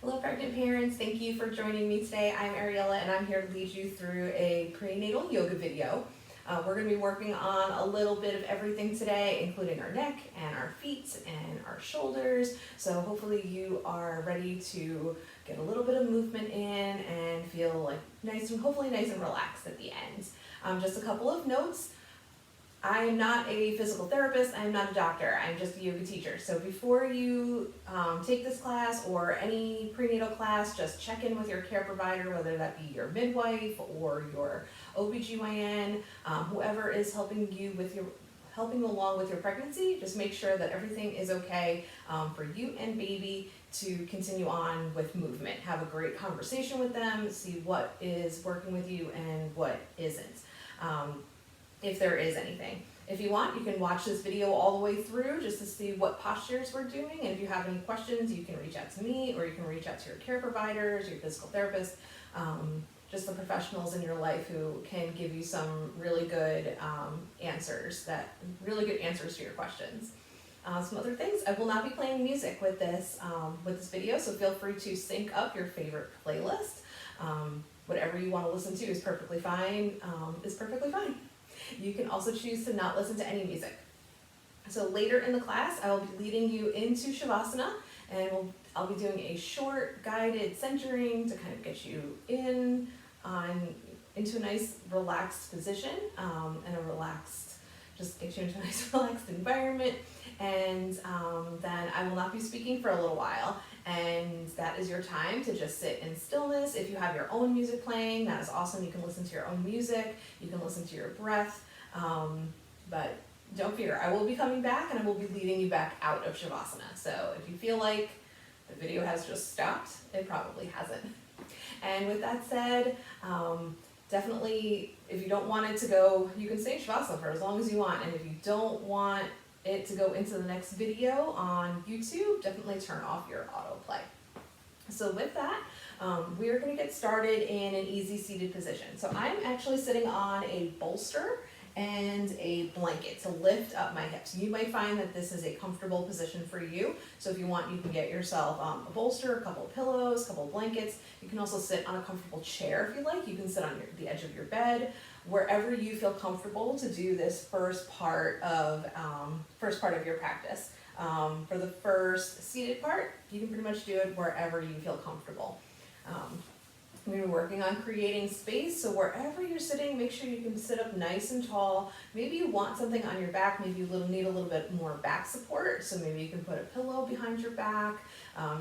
Hello pregnant parents, thank you for joining me today. I'm Ariella and I'm here to lead you through a prenatal yoga video. We're going to be working on a little bit of everything today, including our neck and our feet and our shoulders. So hopefully you are ready to get a little bit of movement in and feel like hopefully nice and relaxed at the end. Just a couple of notes. I am not a physical therapist, I am not a doctor, I'm just a yoga teacher. So before you take this class or any prenatal class, just check in with your care provider, whether that be your midwife or your OBGYN, whoever is helping along with your pregnancy. Just make sure that everything is okay for you and baby to continue on with movement. Have a great conversation with them, see what is working with you and what isn't. If there is anything. If you want, you can watch this video all the way through just to see what postures we're doing. And if you have any questions, you can reach out to me or you can reach out to your care providers, your physical therapist, just the professionals in your life who can give you some really good answers to your questions. Some other things, I will not be playing music with this video, so feel free to sync up your favorite playlist. Whatever you want to listen to is perfectly fine. You can also choose to not listen to any music. So later in the class, I will be leading you into Shavasana, and I'll be doing a short guided centering to kind of get you into a nice relaxed position just get you into a nice relaxed environment. And then I will not be speaking for a little while, and that is your time to just sit in stillness. If you have your own music playing, that is awesome. You can listen to your own music, you can listen to your breath, but don't fear, I will be coming back and I will be leading you back out of Shavasana. So if you feel like the video has just stopped, it probably hasn't. And with that said, definitely, if you don't want it to go, you can stay in Shavasana for as long as you want. And if you don't want it to go into the next video on YouTube, definitely turn off your autoplay. So with that, we're going to get started in an easy seated position. So I'm actually sitting on a bolster and a blanket to lift up my hips. You might find that this is a comfortable position for you. So if you want, you can get yourself a bolster, a couple of pillows, a couple of blankets. You can also sit on a comfortable chair if you like. You can sit on the edge of your bed, wherever you feel comfortable to do this first part of your practice. For the first seated part, you can pretty much do it wherever you feel comfortable. We're going to be working on creating space, so wherever you're sitting, make sure you can sit up nice and tall. Maybe you want something on your back, maybe you need a little bit more back support, so maybe you can put a pillow behind your back,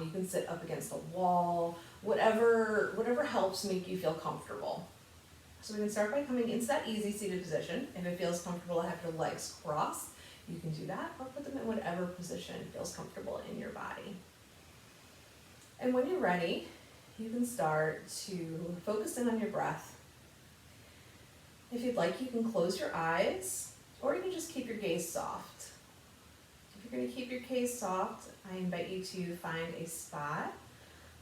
you can sit up against a wall, whatever helps make you feel comfortable. So we can start by coming into that easy seated position. If it feels comfortable to have your legs crossed, you can do that, or put them in whatever position feels comfortable in your body. And when you're ready, you can start to focus in on your breath. If you'd like, you can close your eyes, or you can just keep your gaze soft. If you're going to keep your gaze soft, I invite you to find a spot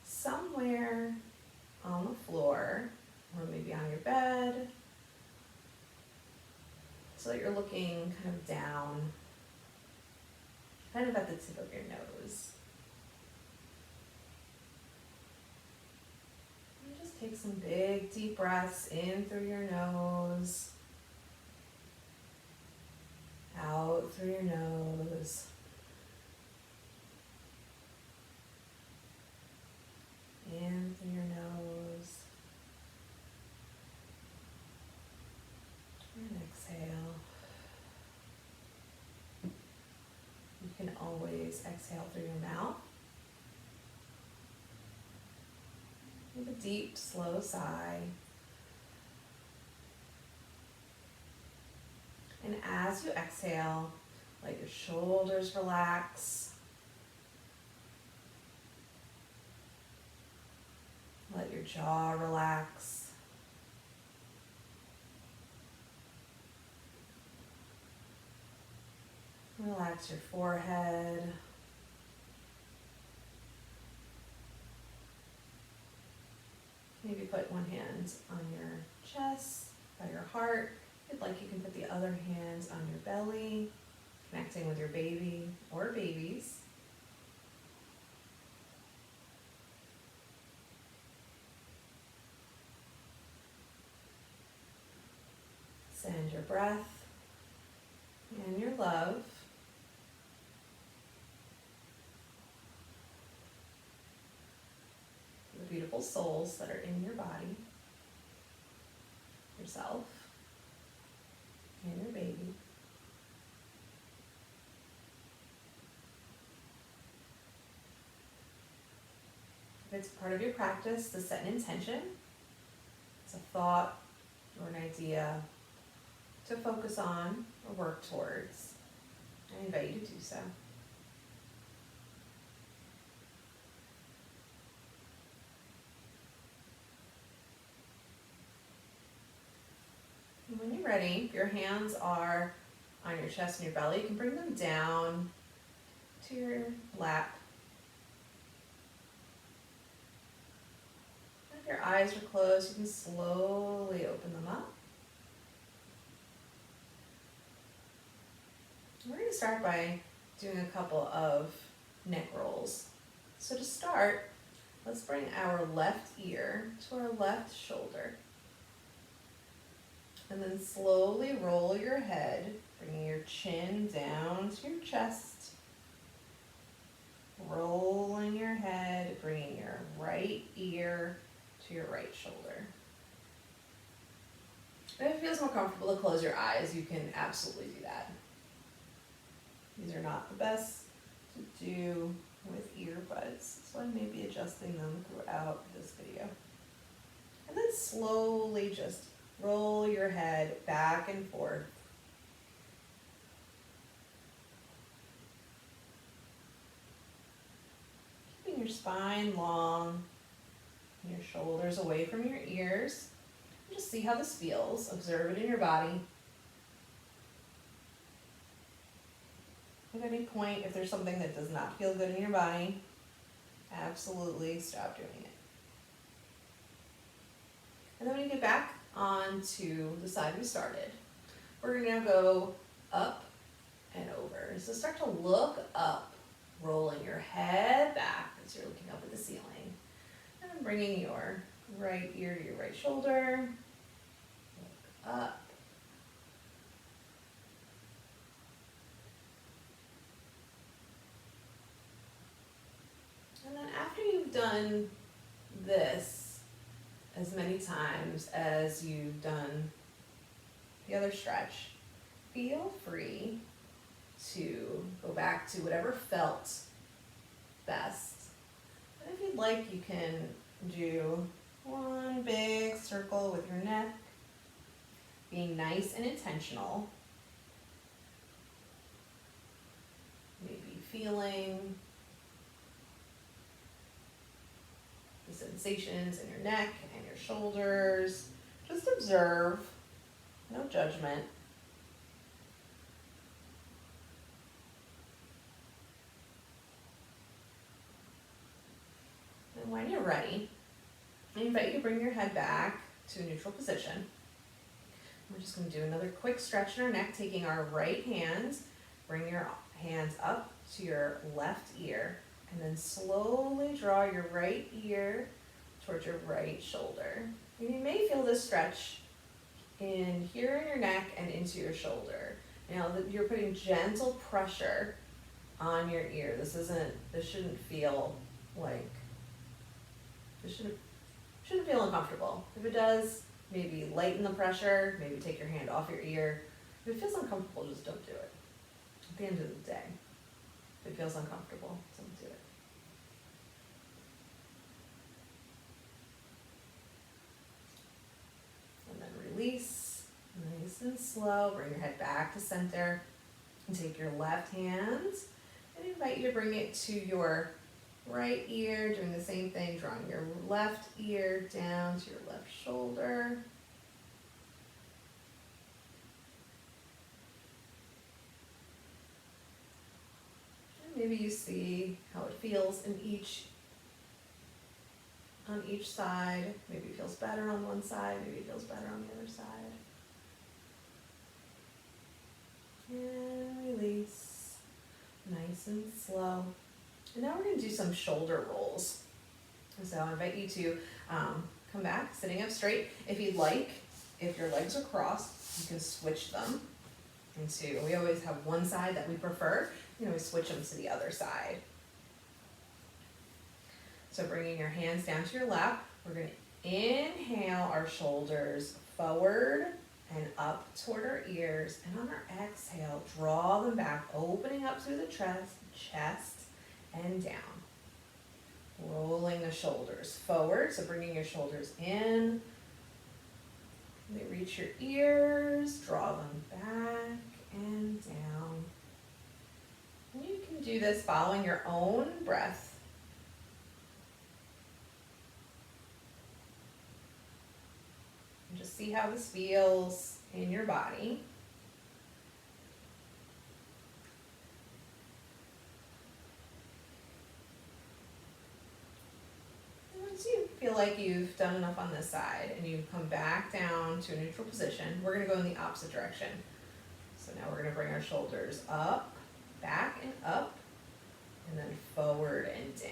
somewhere on the floor, or maybe on your bed, so that you're looking kind of down, kind of at the tip of your nose. Take some big, deep breaths in through your nose, out through your nose, in through your nose, and exhale. You can always exhale through your mouth. With a deep, slow sigh. And as you exhale, let your shoulders relax. Let your jaw relax. Relax your forehead. Maybe put one hand on your chest, by your heart. If you'd like, you can put the other hand on your belly, connecting with your baby or babies. your breath and your love. The beautiful souls that are in your body, yourself, and your baby. If it's part of your practice to set an intention, it's a thought or an idea to focus on or work towards, I invite you to do so. And when you're ready, if your hands are on your chest and your belly, you can bring them down to your lap. If your eyes are closed, you can slowly open them up. We're going to start by doing a couple of neck rolls. So to start, let's bring our left ear to our left shoulder. And then slowly roll your head, bringing your chin down to your chest. Rolling your head, bringing your right ear to your right shoulder. And if it feels more comfortable to close your eyes, you can absolutely do that. These are not the best to do with earbuds, so I may be adjusting them throughout this video. And then slowly just roll your head back and forth. Keeping your spine long, and your shoulders away from your ears. Just see how this feels. Observe it in your body. At any point, if there's something that does not feel good in your body, absolutely stop doing it. And then when you get back onto the side we started, we're going to go up and over. So start to look up, rolling your head back as you're looking up at the ceiling. And then bringing your right ear to your right shoulder, look up. And then after you've done this as many times as you've done the other stretch, feel free to go back to whatever felt best. And if you'd like, you can do one big circle with your neck, being nice and intentional. Maybe feeling the sensations in your neck and your shoulders. Just observe, no judgment. And when you're ready, I invite you to bring your head back to a neutral position. We're just going to do another quick stretch in our neck, taking our right hand, bring your hands up to your left ear, and then slowly draw your right ear towards your right shoulder. And you may feel this stretch in here in your neck and into your shoulder. Now you're putting gentle pressure on your ear. This shouldn't feel like, this shouldn't feel uncomfortable. If it does, maybe lighten the pressure, maybe take your hand off your ear. If it feels uncomfortable, just don't do it. At the end of the day, if it feels uncomfortable, don't do it. And then release, nice and slow. Bring your head back to center and take your left hand and invite you to bring it to your right ear, doing the same thing, drawing your left ear down to your left shoulder. And maybe you see how it feels on each side. Maybe it feels better on one side, maybe it feels better on the other side. And release, nice and slow. And now we're going to do some shoulder rolls. So I invite you to come back, sitting up straight. If you'd like, If your legs are crossed, you can switch them into, we always have one side that we prefer, you can always switch them to the other side. So bringing your hands down to your lap, we're going to inhale our shoulders forward and up toward our ears, and on our exhale, draw them back, opening up through the chest and down. Rolling the shoulders forward, so bringing your shoulders in. They reach your ears, draw them back and down. And you can do this following your own breath. And just see how this feels in your body. Once you feel like you've done enough on this side and you come back down to a neutral position, we're going to go in the opposite direction. So now we're going to bring our shoulders up, back and up, and then forward and down.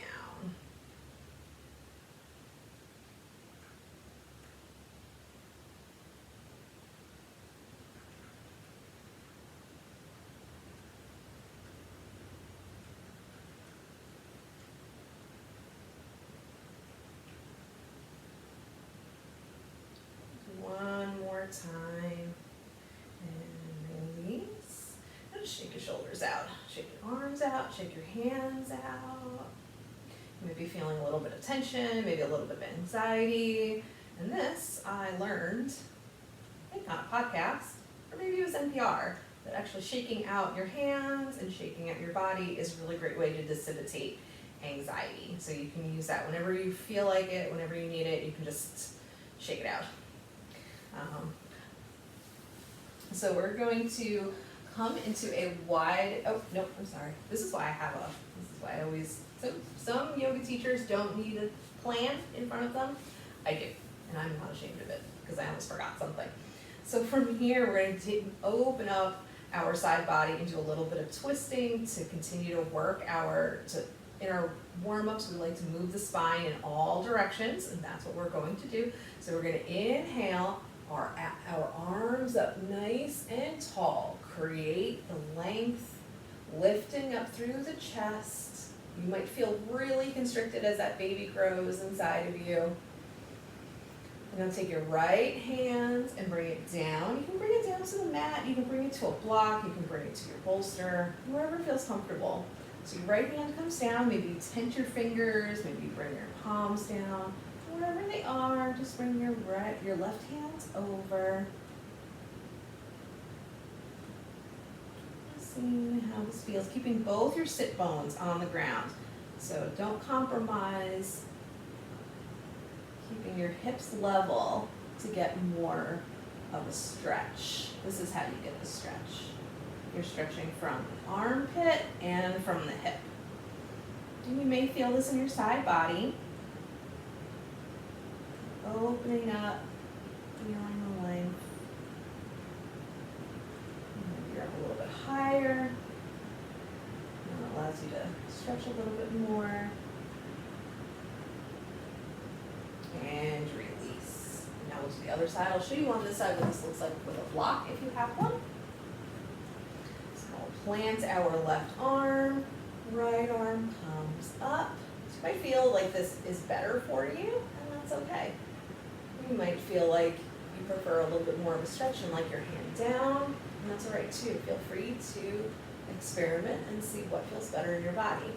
One more time, and release. And just shake your shoulders out, shake your arms out, shake your hands out. You might be feeling a little bit of tension, maybe a little bit of anxiety. And this I learned, I think on a podcast, or maybe it was NPR, that actually shaking out your hands and shaking out your body is a really great way to dissipate anxiety. So you can use that whenever you feel like it, whenever you need it, you can just shake it out. So we're going to come into a wide, oh, no, I'm sorry. This is why I always, so some yoga teachers don't need a plan in front of them. I do, and I'm not ashamed of it because I almost forgot something. So from here, we're going to open up our side body into a little bit of twisting to continue to work in our warm-ups, we like to move the spine in all directions, and that's what we're going to do. So we're going to inhale, our arms up nice and tall. Create the length, lifting up through the chest. You might feel really constricted as that baby grows inside of you. And then take your right hand and bring it down. You can bring it down to the mat, you can bring it to a block, you can bring it to your bolster, wherever feels comfortable. So your right hand comes down, maybe you tent your fingers, maybe you bring your palms down. Wherever they are, just bring your left hand over. See how this feels. Keeping both your sit bones on the ground. So don't compromise. Keeping your hips level to get more of a stretch. This is how you get the stretch. You're stretching from the armpit and from the hip. And you may feel this in your side body. Opening up, feeling the length. Maybe you're up a little bit higher. And it allows you to stretch a little bit more. And release. Now we'll do the other side. I'll show you on this side what this looks like with a block if you have one. So we'll plant our left arm, right arm comes up. So you might feel like this is better for you, and that's okay. You might feel like you prefer a little bit more of a stretch and like your hand down, and that's all right too. Feel free to experiment and see what feels better in your body.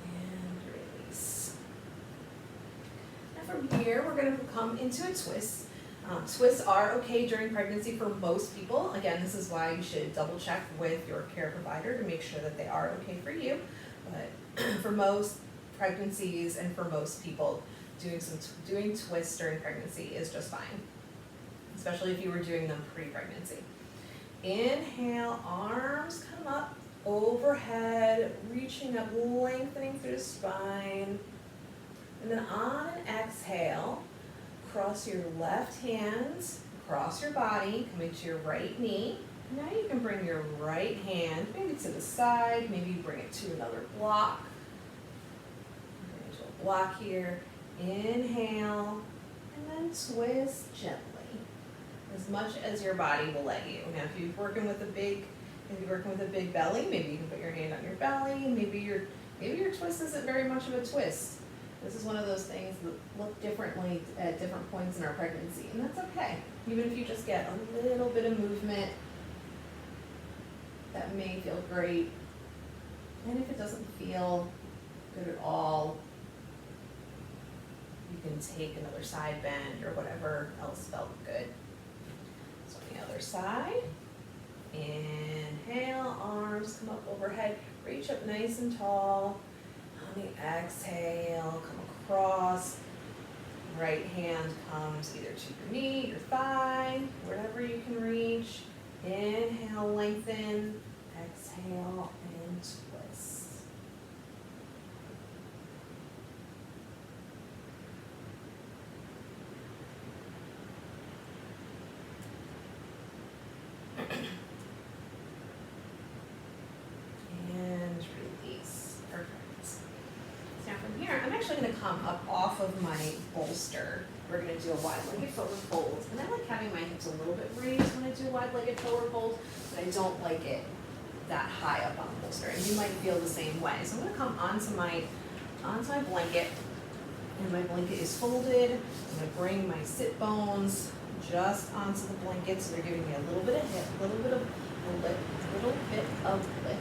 And release. Now from here, we're going to come into a twist. Twists are okay during pregnancy for most people. Again, this is why you should double check with your care provider to make sure that they are okay for you. But for most pregnancies and for most people, doing twists during pregnancy is just fine, especially if you were doing them pre-pregnancy. Inhale, arms come up overhead, reaching up, lengthening through the spine. And then on an exhale, cross your left hand across your body, coming to your right knee, Now you can bring your right hand maybe to the side, maybe you bring it to another block. Bring it to a block here. Inhale, and then twist gently, as much as your body will let you. Now, if you're working with a big belly, maybe you can put your hand on your belly. Maybe your twist isn't very much of a twist. This is one of those things that look differently at different points in our pregnancy, and that's okay. Even if you just get a little bit of movement, that may feel great. And if it doesn't feel good at all, you can take another side bend or whatever else felt good. So on the other side, inhale, arms come up overhead, reach up nice and tall. On the exhale, come across. Right hand comes either to your knee, your thigh, wherever you can reach. Inhale, lengthen. Exhale, and twist. And release. Perfect. Now from here, I'm actually going to come up off of my bolster. We're going to do a wide-legged forward fold. And I like having my hips a little bit raised when I do wide-legged forward fold, but I don't like it that high up on the bolster. And you might feel the same way. So I'm going to come onto my blanket, and my blanket is folded. I'm going to bring my sit bones just onto the blanket, so they're giving me a little bit of hip, a little bit of lift,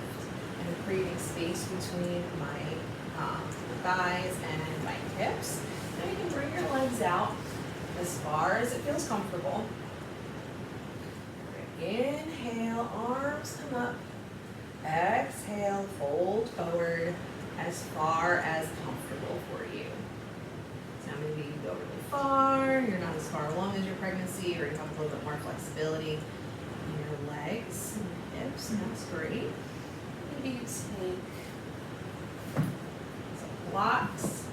and I'm creating space between my thighs and my hips. Now you can bring your legs out as far as it feels comfortable. Inhale, arms come up. Exhale, fold forward as far as comfortable for you. So now maybe you can go really far, you're not as far along as your pregnancy, or you have a little bit more flexibility in your legs and your hips, and that's great. Maybe you take some blocks,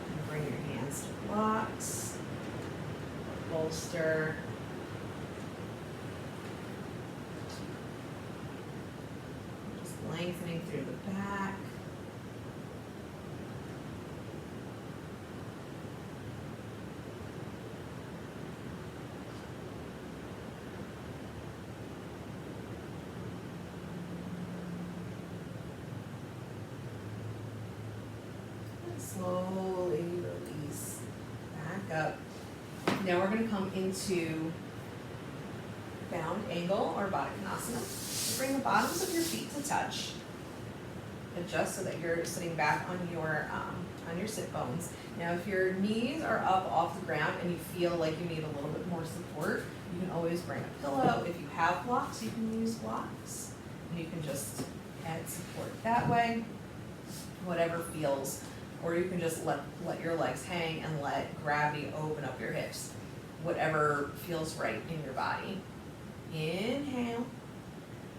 and bring your hands to blocks, bolster. Lengthening through the back. And slowly release back up. Now we're going to come into bound angle or Baddha Konasana. Bring the bottoms of your feet to touch. Adjust so that you're sitting back on your sit bones. Now, if your knees are up off the ground and you feel like you need a little bit more support, you can always bring a pillow. If you have blocks, you can use blocks. And you can just add support that way, whatever feels. Or you can just let your legs hang and let gravity open up your hips. Whatever feels right in your body. Inhale.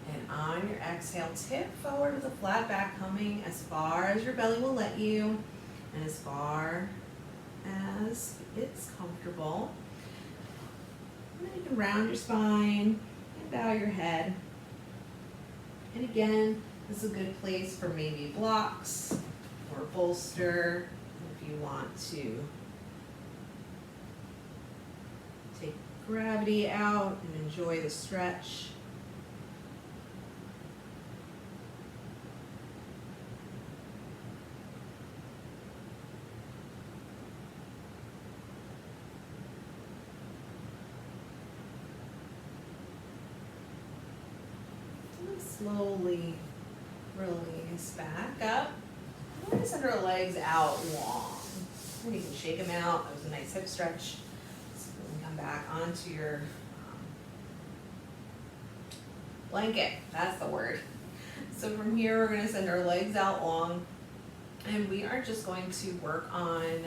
And on your exhale, tip forward with a flat back, coming as far as your belly will let you, and as far as it's comfortable. And then you can round your spine and bow your head. And again, this is a good place for maybe blocks or bolster if you want to take gravity out and enjoy the stretch. Slowly release back up. We're going to send our legs out long. And you can shake them out. That was a nice hip stretch. So you can come back onto your blanket. That's the word. So from here, we're going to send our legs out long. And we are just going to work on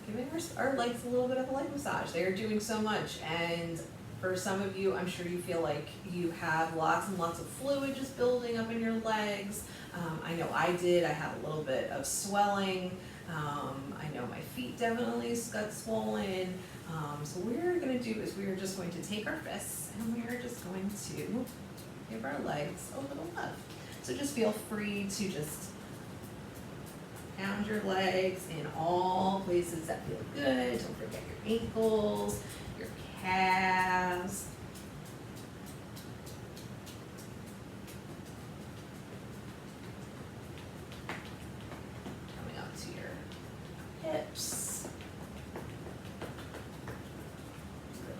giving our legs a little bit of a leg massage. They are doing so much. And for some of you, I'm sure you feel like you have lots and lots of fluid just building up in your legs. I know I did. I had a little bit of swelling. I know my feet definitely got swollen. So what we're going to do is we are just going to take our fists and we are just going to give our legs a little love. So just feel free to just pound your legs in all places that feel good. Don't forget your ankles, your calves. Coming up to your hips.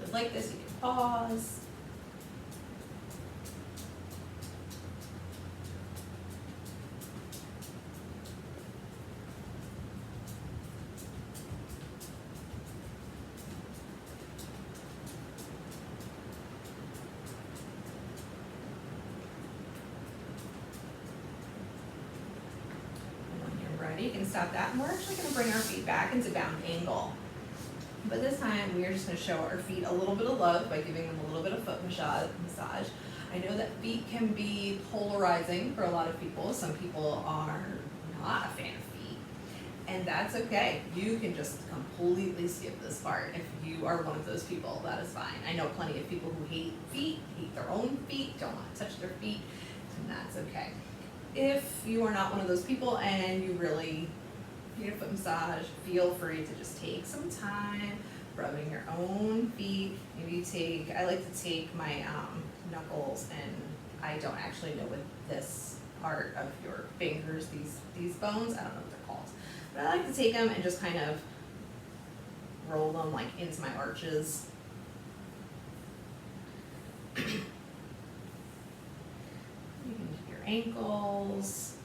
Really like this, you can pause. You can stop that, and we're actually going to bring our feet back into bound angle. But this time, we are just going to show our feet a little bit of love by giving them a little bit of foot massage. I know that feet can be polarizing for a lot of people. Some people are not a fan of feet, and that's okay. You can just completely skip this part. If you are one of those people, that is fine. I know plenty of people who hate feet, hate their own feet, don't want to touch their feet, and that's okay. If you are not one of those people and you really need a foot massage, feel free to just take some time rubbing your own feet. Maybe I like to take my knuckles, and I don't actually know what this part of your fingers, these bones, I don't know what they're called, but I like to take them and just kind of roll them like into my arches. Ankles.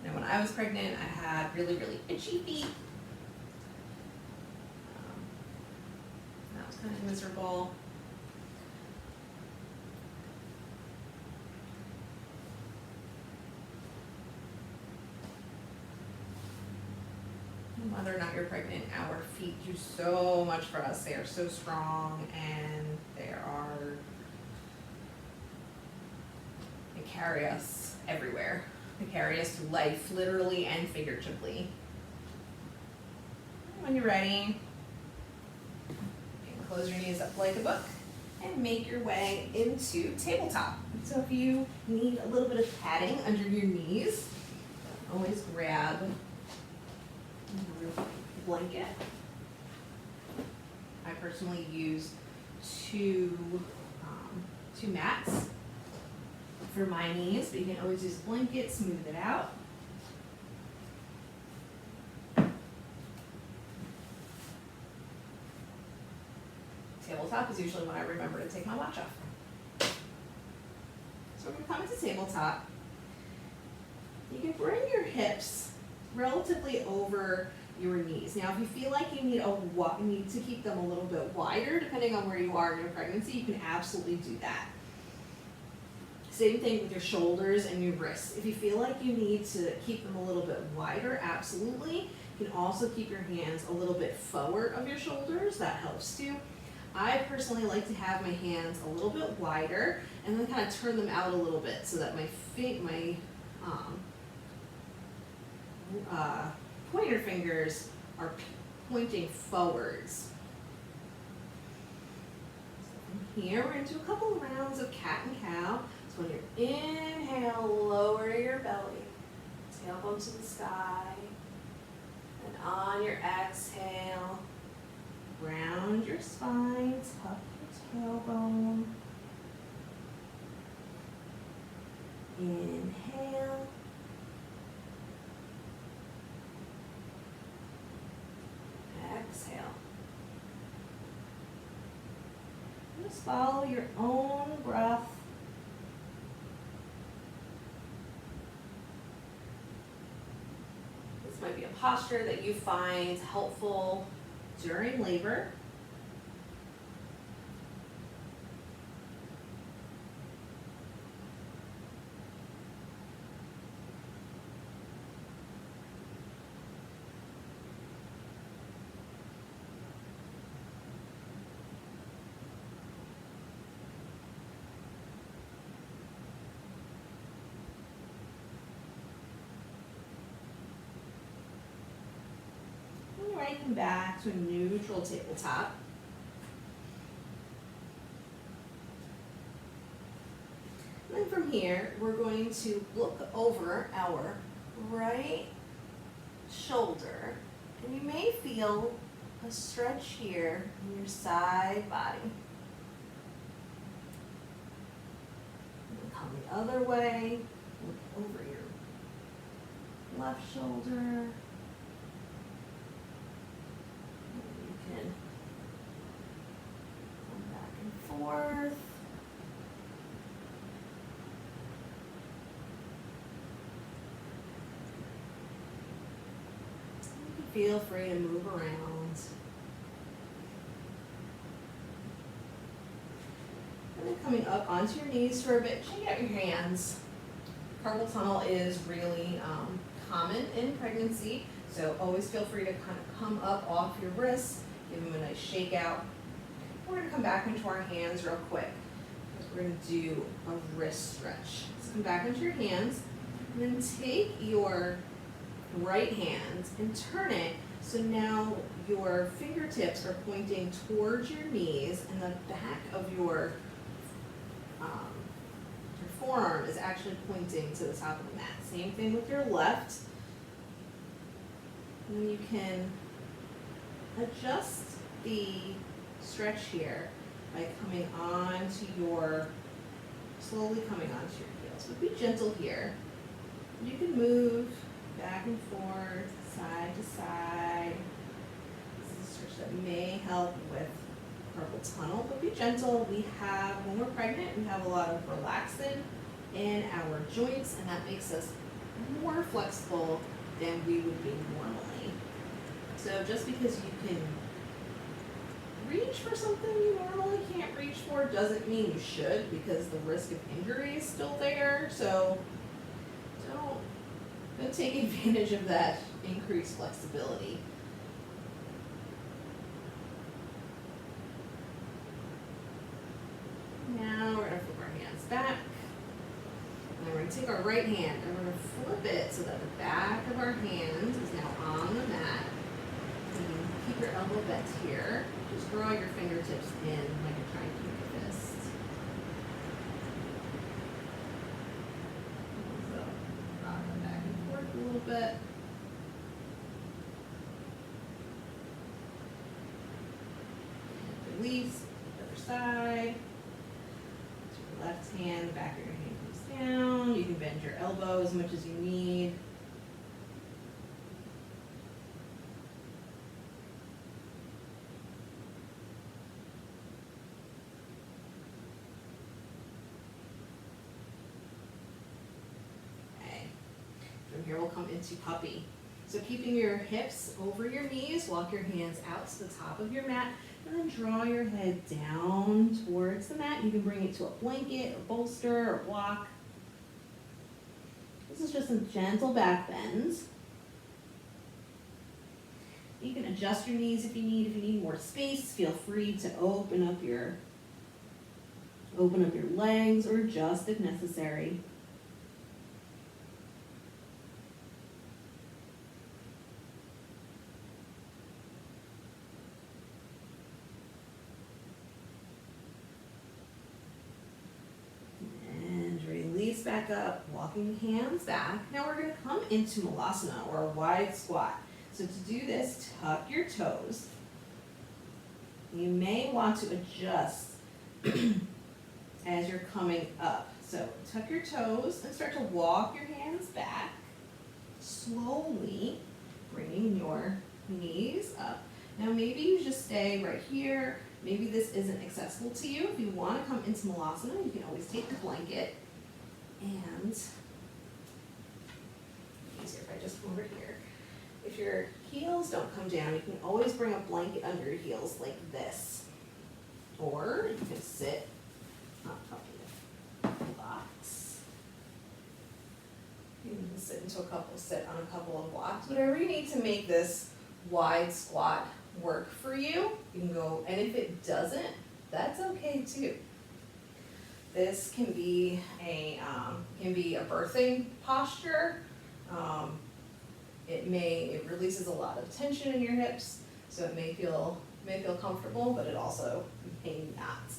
Now when I was pregnant, I had really, really itchy feet. That was kind of miserable. Whether or not you're pregnant, our feet do so much for us. They are so strong, and they carry us everywhere. They carry us through life, literally and figuratively. When you're ready, you can close your knees up like a book and make your way into tabletop. So if you need a little bit of padding under your knees, always grab a blanket. I personally use two mats for my knees, but you can always use a blanket, smooth it out. Tabletop is usually when I remember to take my watch off. So we're going to come into tabletop. You can bring your hips relatively over your knees. Now, if you feel like you need to keep them a little bit wider, depending on where you are in your pregnancy, you can absolutely do that. Same thing with your shoulders and your wrists. If you feel like you need to keep them a little bit wider, absolutely. You can also keep your hands a little bit forward of your shoulders. That helps too. I personally like to have my hands a little bit wider and then kind of turn them out a little bit so that my pointer fingers are pointing forwards. So from here, we're going to do a couple of rounds of cat and cow. So when you inhale, lower your belly, tailbone to the sky, and on your exhale, round your spine, tuck your tailbone, inhale, exhale. Just follow your own breath. Might be a posture that you find helpful during labor. Right back to a neutral tabletop. And then from here, we're going to look over our right shoulder, and you may feel a stretch here in your side body. And then come the other way, look over your left shoulder. And you can come back and forth. Feel free to move around. And then coming up onto your knees for a bit, shake out your hands. Carpal tunnel is really common in pregnancy, so always feel free to kind of come up off your wrists, give them a nice shake out. We're going to come back into our hands real quick, because we're going to do a wrist stretch. So come back into your hands, and then take your right hand and turn it so now your fingertips are pointing towards your knees, and the back of your forearm is actually pointing to the top of the mat. Same thing with your left. And then you can adjust the stretch here by coming onto your, slowly coming onto your heels. But be gentle here. You can move back and forth, side to side. This is a stretch that may help with carpal tunnel, but be gentle. When we're pregnant, we have a lot of relaxin in our joints, and that makes us more flexible than we would be normally. So just because you can reach for something you normally can't reach for doesn't mean you should, because the risk of injury is still there. So don't take advantage of that increased flexibility. Now we're going to flip our hands back. And then we're going to take our right hand and we're going to flip it so that the back of our hand is now on the mat. And you can keep your elbow bent here. Just draw your fingertips in like you're trying to make a fist. So rock them back and forth a little bit. And release the other side. Left hand, the back of your hand comes down. You can bend your elbow as much as you need. Okay. From here we'll come into puppy. So keeping your hips over your knees, walk your hands out to the top of your mat, and then draw your head down towards the mat. You can bring it to a blanket, a bolster, or block. This is just some gentle back bends. You can adjust your knees if you need. If you need more space, feel free to open up your legs or adjust if necessary. Back up, walking the hands back. Now we're going to come into Malasana, or a wide squat. So to do this, tuck your toes. You may want to adjust as you're coming up. So tuck your toes and start to walk your hands back, slowly bringing your knees up. Now maybe you just stay right here. Maybe this isn't accessible to you. If you want to come into Malasana, you can always take your blanket. And easier if I just come over here. If your heels don't come down, you can always bring a blanket under your heels like this. Or you can sit on top of the blocks. You can sit on a couple of blocks. Whatever you need to make this wide squat work for you, you can go, and if it doesn't, that's okay too. This can be a birthing posture. It releases a lot of tension in your hips, so it may feel comfortable, but it also may not.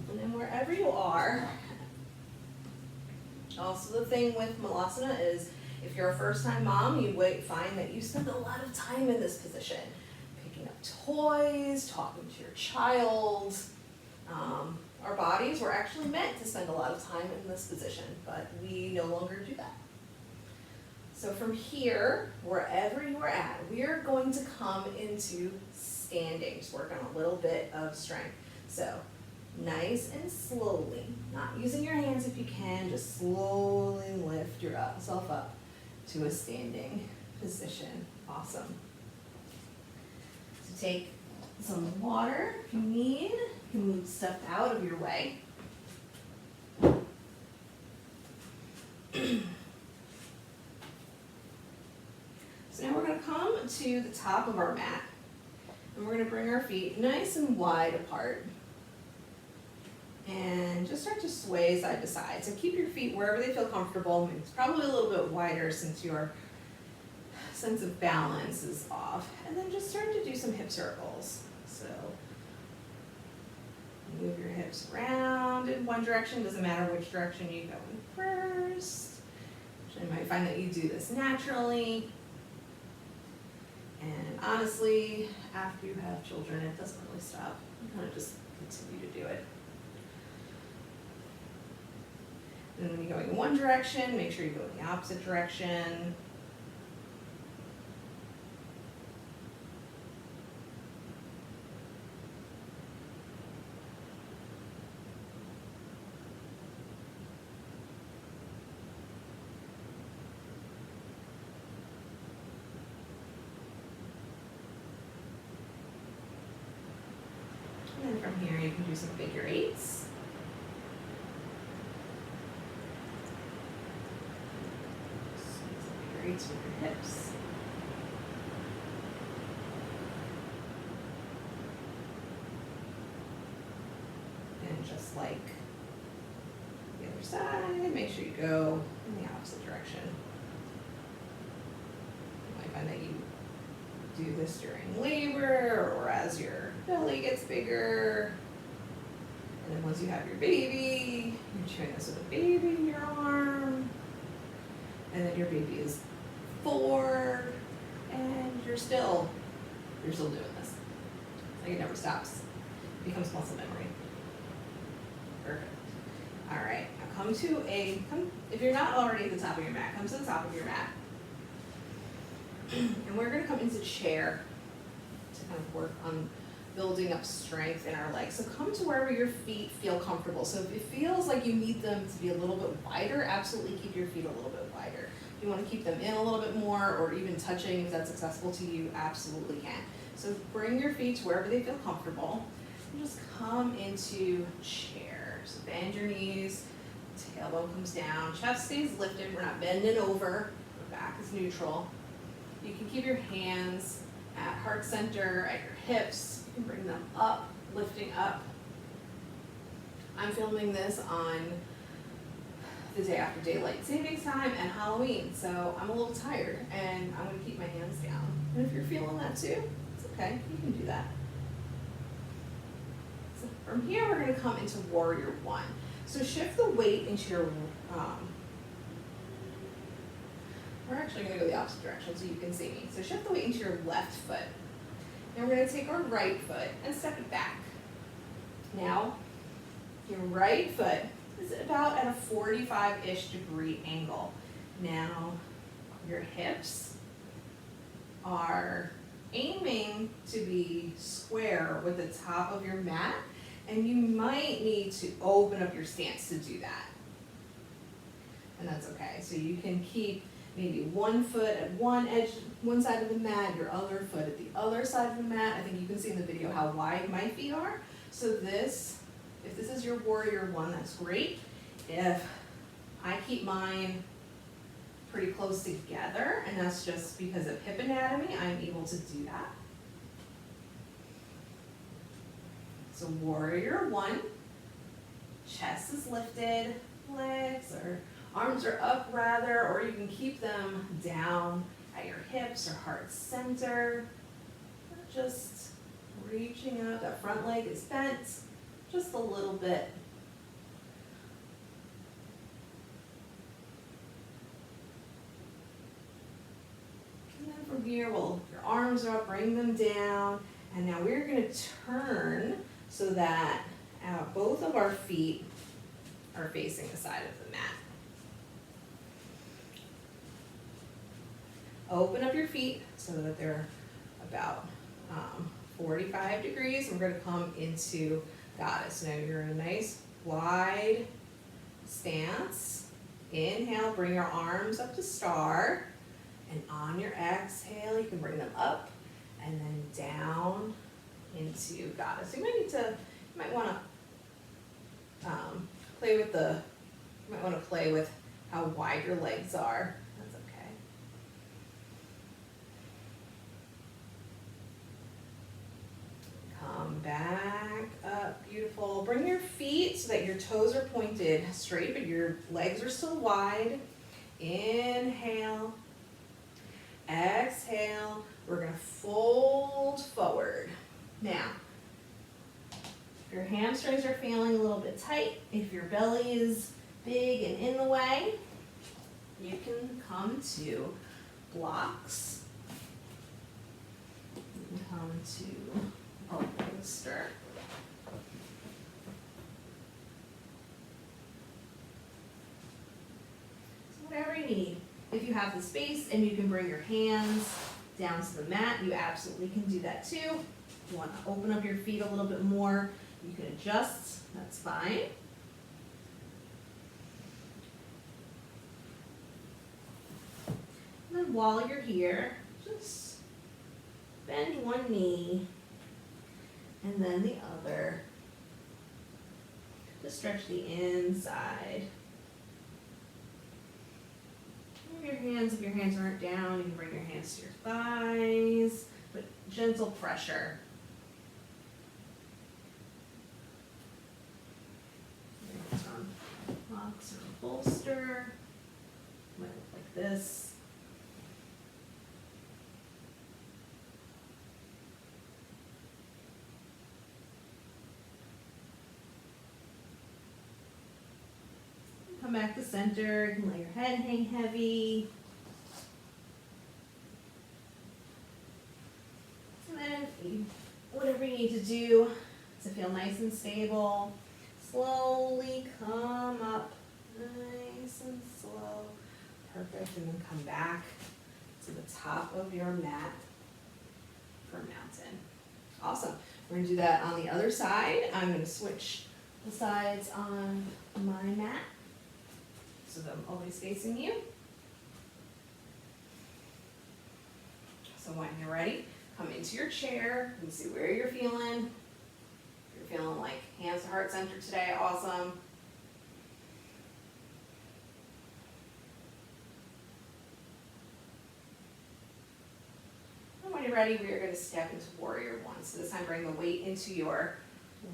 And then wherever you are, also the thing with Malasana is if you're a first-time mom, you might find that you spend a lot of time in this position, picking up toys, talking to your child. Our bodies were actually meant to spend a lot of time in this position, but we no longer do that. So from here, wherever you are at, we are going to come into standing. Just work on a little bit of strength. So nice and slowly, not using your hands if you can, just slowly lift yourself up to a standing position. Awesome. So take some water if you need. You can move stuff out of your way. So now we're going to come to the top of our mat, and we're going to bring our feet nice and wide apart. And just start to sway side to side. So keep your feet wherever they feel comfortable. It's probably a little bit wider since your sense of balance is off. And then just start to do some hip circles. So move your hips around in one direction. Doesn't matter which direction you go in first. You might find that you do this naturally. And honestly, after you have children, it doesn't really stop. You kind of just continue to do it. And when you're going in one direction, make sure you go in the opposite direction. And then from here, you can do some figure eights. With your hips. And just like the other side, make sure you go in the opposite direction. You might find that you do this during labor or as your belly gets bigger. And then once you have your baby, you're doing this with a baby in your arm. And then your baby is 4, and you're still doing this. Like it never stops. It becomes muscle memory. Perfect. All right, now if you're not already at the top of your mat, come to the top of your mat. And we're gonna come into chair to kind of work on building up strength in our legs. So come to wherever your feet feel comfortable. So if it feels like you need them to be a little bit wider, absolutely keep your feet a little bit wider. If you want to keep them in a little bit more or even touching if that's accessible to you, absolutely can. So bring your feet to wherever they feel comfortable and just come into chair. So bend your knees, tailbone comes down, chest stays lifted, we're not bending over, the back is neutral. You can keep your hands at heart center, at your hips, you can bring them up, lifting up. I'm filming this on the day after daylight savings time and Halloween, so I'm a little tired and I'm going to keep my hands down. And if you're feeling that too, it's okay, you can do that. So from here we're going to come into warrior one. So shift the weight into your, we're actually going to go the opposite direction so you can see me. So shift the weight into your left foot. And we're going to take our right foot and step it back. Now, your right foot is about at a 45-ish degree angle. Now, your hips are aiming to be square with the top of your mat, and you might need to open up your stance to do that. And that's okay. So you can keep maybe one foot at one edge, one side of the mat, your other foot at the other side of the mat. I think you can see in the video how wide my feet are. So if this is your warrior one, that's great. If I keep mine pretty close together, and that's just because of hip anatomy, I'm able to do that. So warrior one, chest is lifted, legs or arms are up rather, or you can keep them down at your hips or heart center. Just reaching out, that front leg is bent. just a little bit. And then from here, your arms are up, bring them down. And now we're gonna turn so that both of our feet are facing the side of the mat. Open up your feet so that they're about 45 degrees. We're gonna come into goddess. Now you're in a nice wide stance. Inhale, bring your arms up to star. And on your exhale, you can bring them up and then down into goddess. You might wanna play with how wide your legs are. That's okay. Come back up, beautiful. Bring your feet so that your toes are pointed straight, but your legs are still wide. Inhale. Exhale. We're gonna fold forward. Now, if your hamstrings are feeling a little bit tight, if your belly is big and in the way, you can come to blocks. You can come to a bolster. So whatever you need. If you have the space and you can bring your hands down to the mat, you absolutely can do that too. If you want to open up your feet a little bit more, you can adjust, that's fine. And then while you're here, just bend one knee and then the other. Just stretch the inside. Move your hands, if your hands aren't down, you can bring your hands to your thighs, but gentle pressure. On box or a bolster, might look like this. Come back to center, you can let your head hang heavy. And then whatever you need to do to feel nice and stable, slowly come up, nice and slow. Perfect, and then come back to the top of your mat for mountain. Awesome. We're gonna do that on the other side. I'm gonna switch the sides on my mat so that I'm always facing you. So when you're ready, come into your chair and see where you're feeling. If you're feeling like hands to heart center today, awesome. And when you're ready, we are going to step into warrior one. So this time bring the weight into your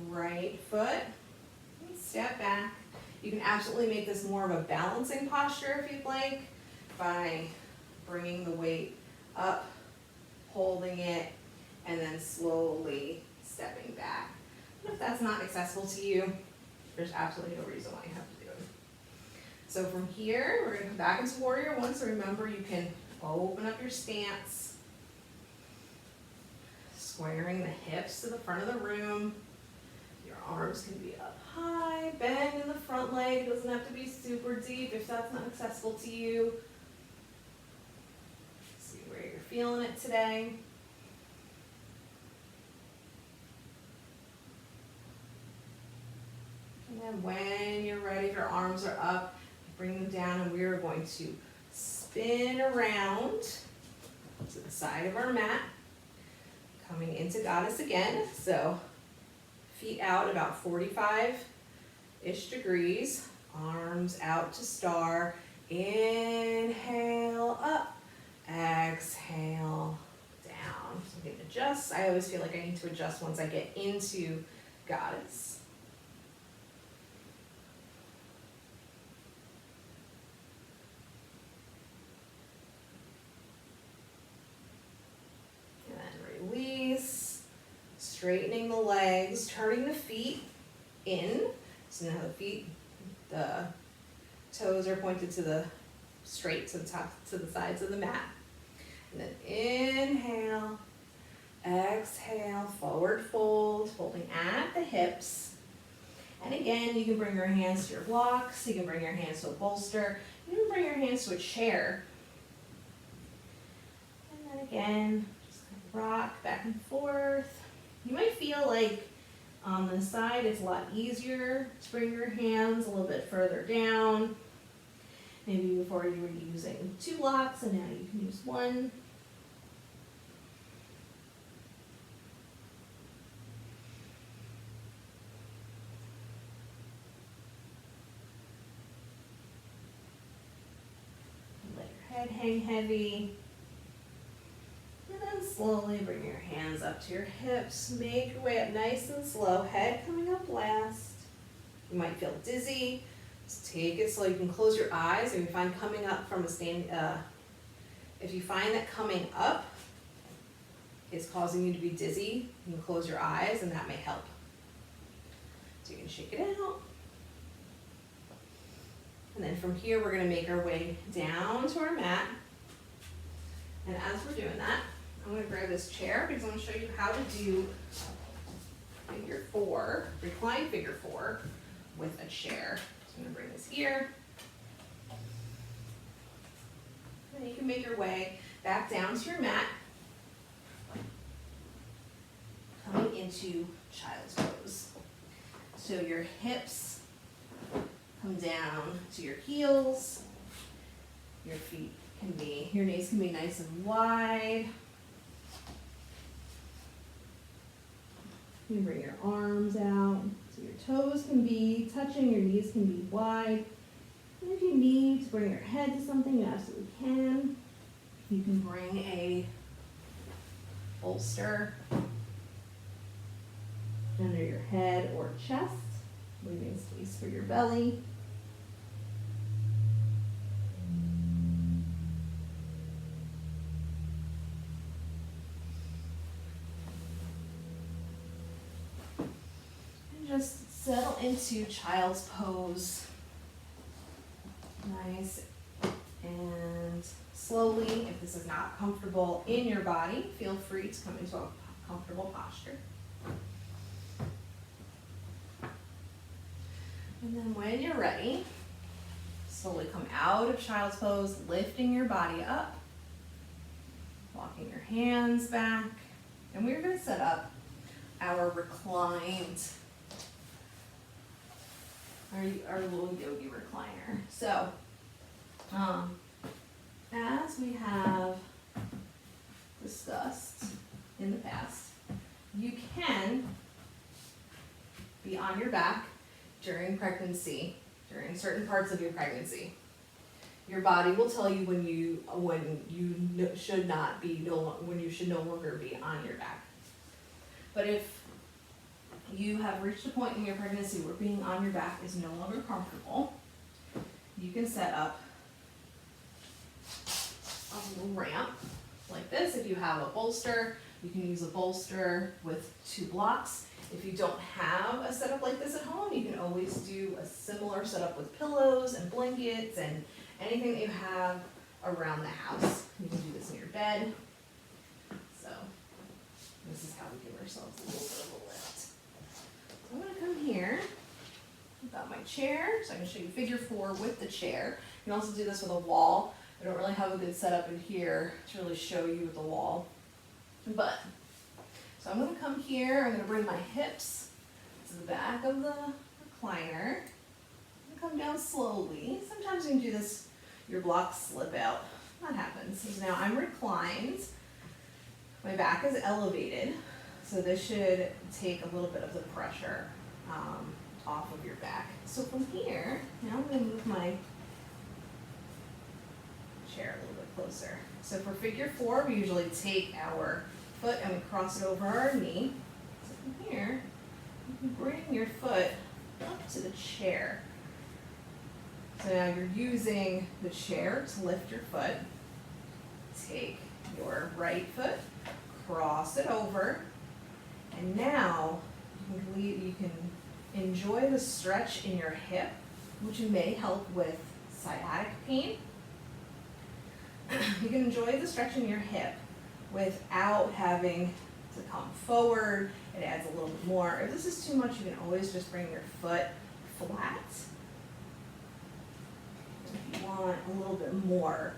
right foot. And step back. You can absolutely make this more of a balancing posture if you'd like by bringing the weight up, holding it, and then slowly stepping back. And if that's not accessible to you, there's absolutely no reason why you have to do it. So from here, we're gonna come back into warrior one. So remember, you can open up your stance, squaring the hips to the front of the room. Your arms can be up high, bend in the front leg. It doesn't have to be super deep if that's not accessible to you. See where you're feeling it today. And then when you're ready, if your arms are up, bring them down, and we are going to spin around to the side of our mat, coming into goddess again. So feet out about 45-ish degrees, arms out to star. Inhale up, exhale down. So I'm going to adjust. I always feel like I need to adjust once I get into goddess. And then release, straightening the legs, turning the feet. in. So now the toes are pointed to the straight to the top, to the sides of the mat. And then inhale, exhale, forward fold, holding at the hips. And again, you can bring your hands to your blocks, you can bring your hands to a bolster, you can bring your hands to a chair. And then again, just kind of rock back and forth. You might feel like on the side it's a lot easier to bring your hands a little bit further down. Maybe before you were using 2 blocks and now you can use 1. Let your head hang heavy. And then slowly bring your hands up to your hips. Make your way up nice and slow. Head coming up last. You might feel dizzy. Just take it slow. You can close your eyes. If you find coming up from a stand, if you find that coming up is causing you to be dizzy, you can close your eyes and that may help. So you can shake it out. And then from here, we're going to make our way down to our mat. And as we're doing that, I'm going to grab this chair because I'm going to show you how to do figure 4, recline figure 4 with a chair. So I'm going to bring this here. And then you can make your way back down to your mat, coming into child's pose. So your hips come down to your heels, your feet can be, your knees can be nice and wide. You can bring your arms out, so your toes can be touching, your knees can be wide. And if you need to bring your head to something, you absolutely can. You can bring a bolster under your head or chest, leaving space for your belly. Just settle into child's pose. Nice and slowly. If this is not comfortable in your body, feel free to come into a comfortable posture. And then when you're ready, slowly come out of child's pose, lifting your body up, walking your hands back, and we're going to set up our reclined, our little yogi recliner. So, as we have discussed in the past, you can be on your back during pregnancy, during certain parts of your pregnancy. Your body will tell you when you should no longer be on your back. But if you have reached a point in your pregnancy where being on your back is no longer comfortable, you can set up a little ramp like this. If you have a bolster, you can use a bolster with 2 blocks. If you don't have a setup like this at home, you can always do a similar setup with pillows and blankets and anything that you have around the house. You can do this in your bed. So this is how we give ourselves a little bit of a lift. So I'm going to come here. I've got my chair, so I can show you figure 4 with the chair. You can also do this with a wall. I don't really have a good setup in here to really show you with the wall. But, so I'm going to come here, I'm going to bring my hips to the back of the recliner. I'm going to come down slowly. Sometimes you can do this, your blocks slip out. That happens. So now I'm reclined. My back is elevated. So this should take a little bit of the pressure off of your back. So from here, now I'm going to move my chair a little bit closer. So for figure 4, we usually take our foot and we cross it over our knee. So from here, you can bring your foot up to the chair. So now you're using the chair to lift your foot. Take your right foot, cross it over, and now you can enjoy the stretch in your hip, which may help with sciatic pain. You can enjoy the stretch in your hip without having to come forward. It adds a little bit more. If this is too much, you can always just bring your foot flat. If you want a little bit more,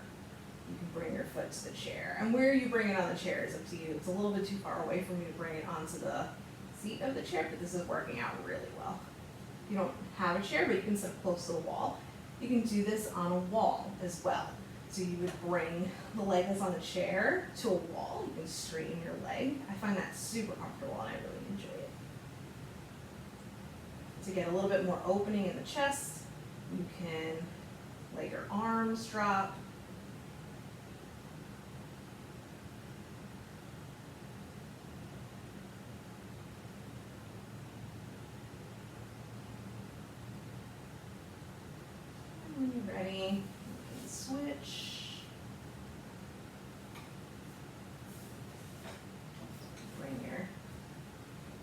you can bring your foot to the chair. And where you bring it on the chair is up to you. It's a little bit too far away for me to bring it onto the seat of the chair, but this is working out really well. You don't have a chair, but you can sit close to the wall. You can do this on a wall as well. So you would bring the leg that's on the chair to a wall. You can straighten your leg. I find that super comfortable and I really enjoy it. To get a little bit more opening in the chest, you can let your arms drop. And when you're ready, you can switch. Bring your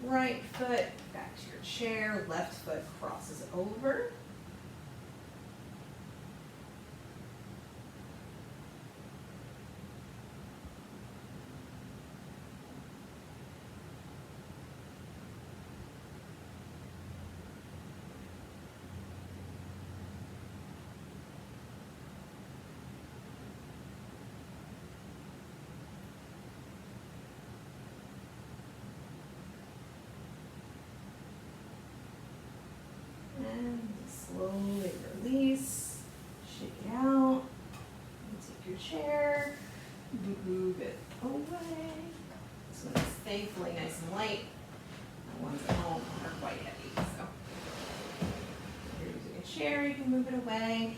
right foot back to your chair, left foot crosses over. And slowly release, shake it out, and take your chair, move it away. This one is thankfully nice and light. The ones at home are quite heavy, so if you're using a chair, you can move it away.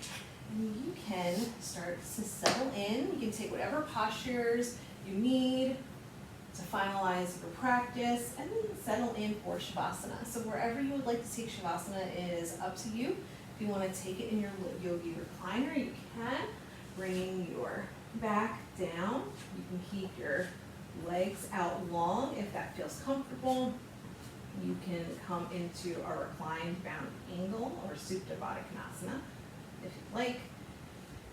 And you can start to settle in. You can take whatever postures you need to finalize your practice and then settle in for Shavasana. So wherever you would like to take Shavasana is up to you. If you want to take it in your yogi recliner, you can. Bringing your back down. You can keep your legs out long if that feels comfortable. You can come into a reclined bound angle or Supta Baddha Konasana if you'd like.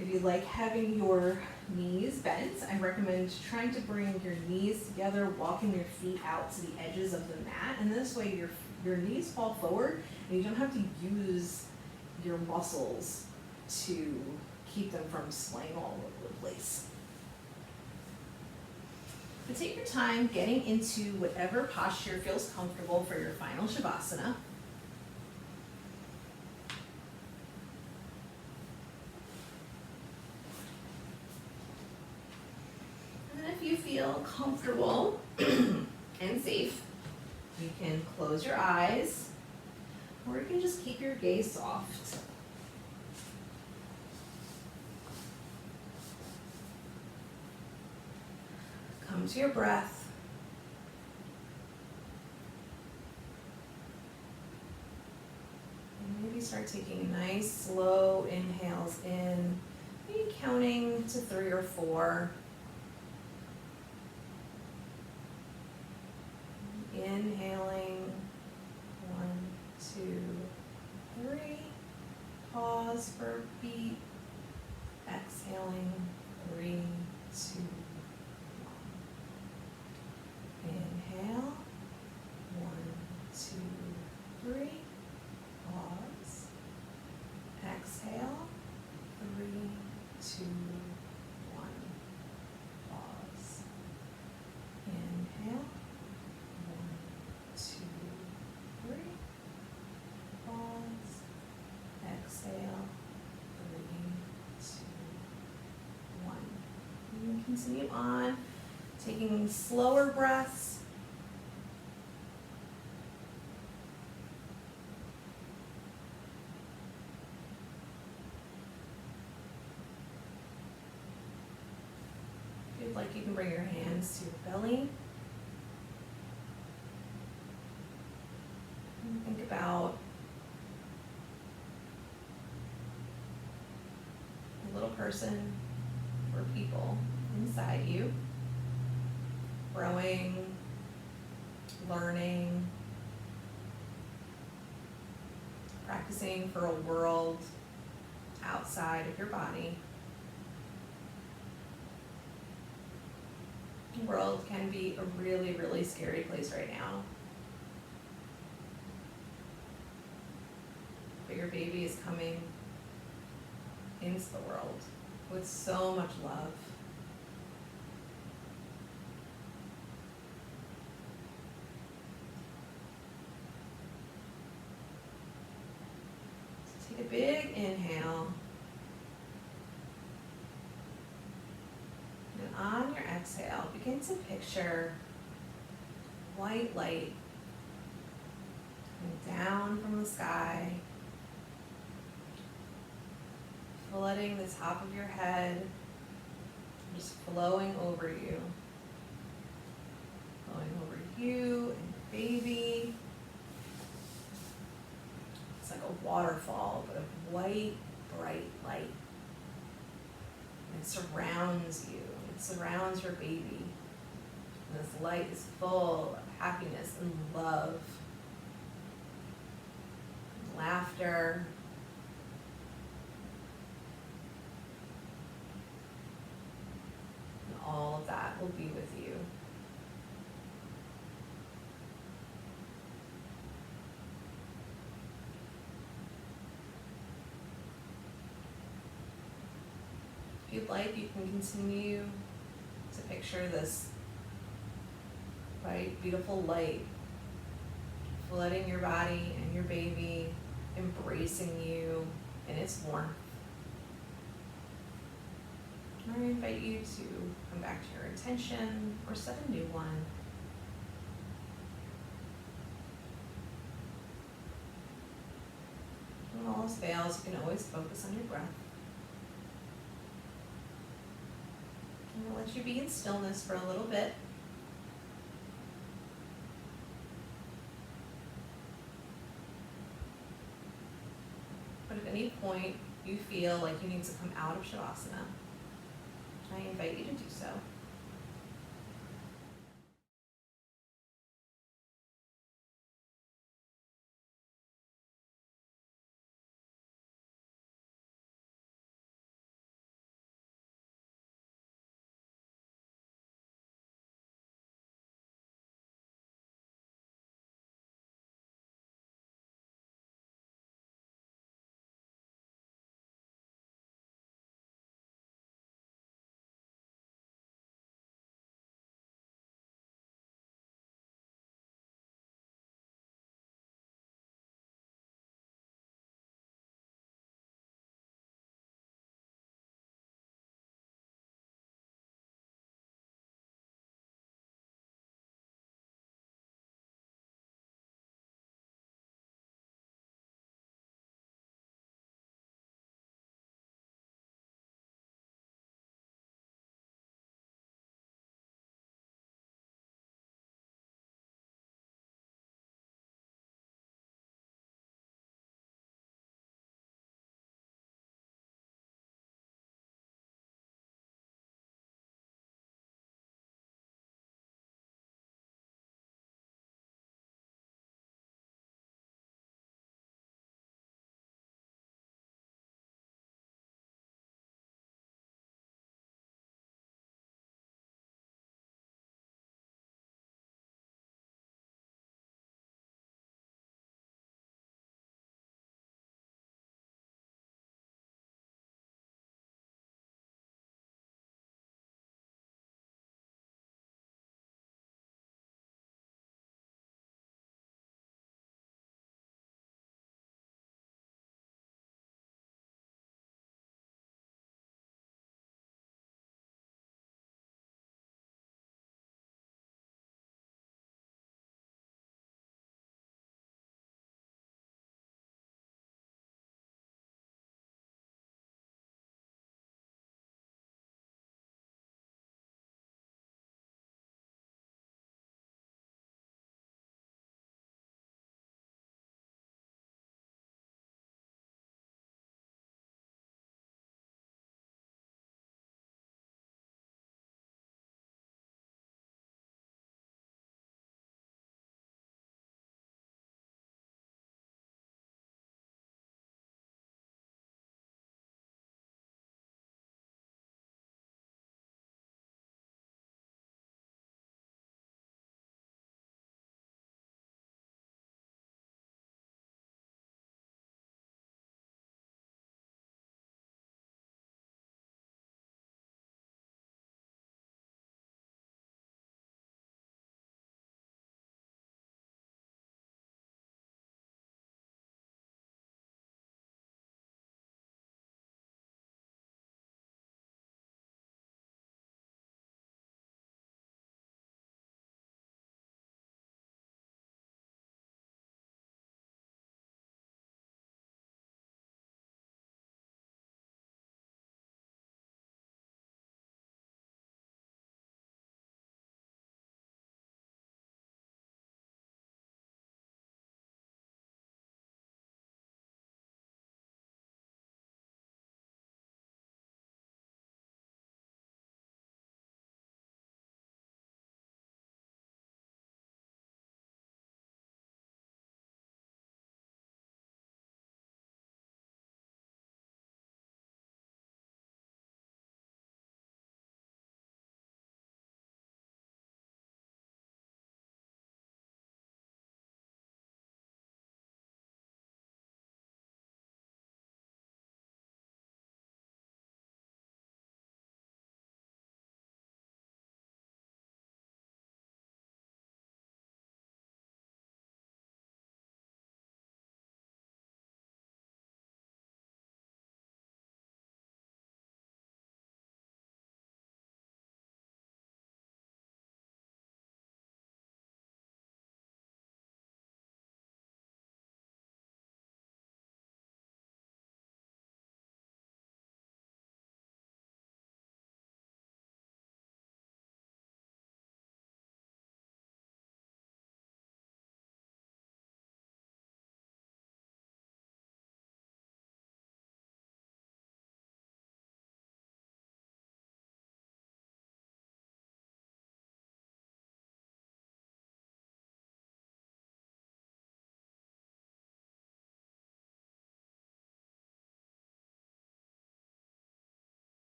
If you like having your knees bent, I recommend trying to bring your knees together, walking your feet out to the edges of the mat, and this way your knees fall forward and you don't have to use your muscles to keep them from swaying all over the place. But take your time getting into whatever posture feels comfortable for your final Shavasana. If you feel comfortable and safe, you can close your eyes, or you can just keep your gaze soft. Come to your breath. And maybe start taking nice, slow inhales in, maybe counting to 3 or 4. Inhaling, 1, 2, 3. Pause for a beat. Exhaling, 3, 2, 1. Inhale, 1, 2, 3. Pause. Exhale, 3, 2, 1. Pause. Inhale. 2, 3. Pause. Exhale. 3, 2, 1. You can continue on, taking slower breaths. If you'd like, you can bring your hands to your belly. Think about a little person or people inside you, growing, learning, practicing for a world outside of your body. The world can be a really, really scary place right now. But your baby is coming into the world with so much love. So take a big inhale. And on your exhale, begin to picture white light coming down from the sky, flooding the top of your head, just flowing over you. Flowing over you and your baby. It's like a waterfall, but of white, bright light. And it surrounds you. It surrounds your baby. And this light is full of happiness and love, and laughter. And all of that will be with you. If you'd like, you can continue to picture this bright, beautiful light flooding your body and your baby, embracing you in its warmth. And I invite you to come back to your intention or set a new one. When all else fails, you can always focus on your breath. I'm going to let you be in stillness for a little bit. But at any point you feel like you need to come out of Shavasana, I invite you to do so.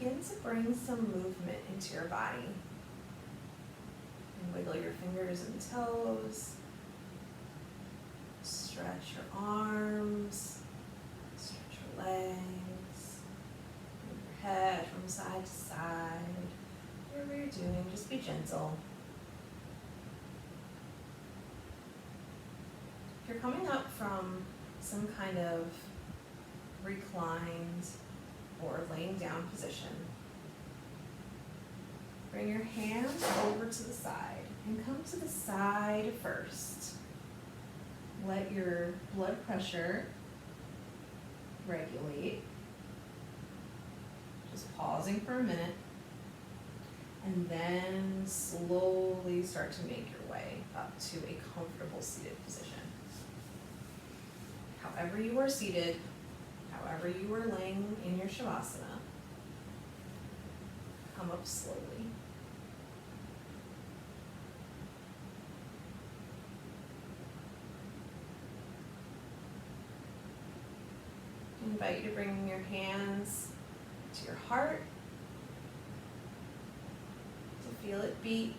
begin to bring some movement into your body. And wiggle your fingers and toes. Stretch your arms. Stretch your legs. Move your head from side to side. Whatever you're doing, just be gentle. If you're coming up from some kind of reclined or laying down position, bring your hands over to the side and come to the side first. Let your blood pressure regulate. Just pausing for a minute, and then slowly start to make your way up to a comfortable seated position. However you are seated, however you are laying in your Shavasana, come up slowly. I invite you to bring your hands to your heart, to feel it beat,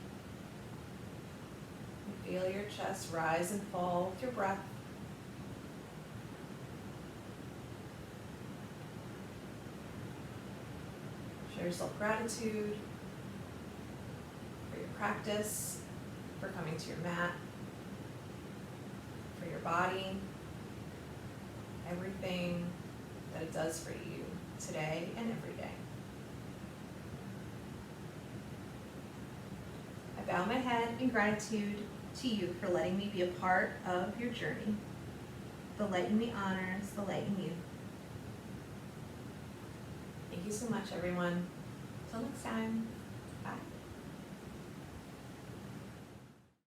and feel your chest rise and fall with your breath. Show yourself gratitude for your practice, for coming to your mat, for your body, everything that it does for you today and every day. I bow my head in gratitude to you for letting me be a part of your journey. The light in me honors the light in you. Thank you so much, everyone. Till next time. Bye.